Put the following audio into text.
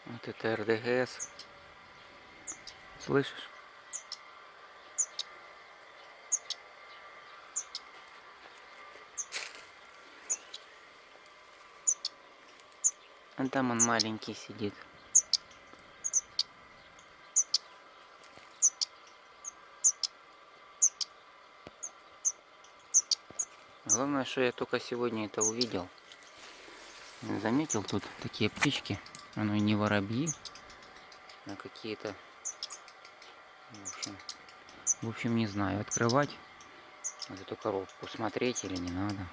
Вот это РДГС. Слышишь? А там он маленький сидит. Главное, что я только сегодня это увидел. Заметил тут такие птички. Оно не воробьи, а какие-то... В общем, не знаю, открывать вот эту коробку, смотреть или не надо.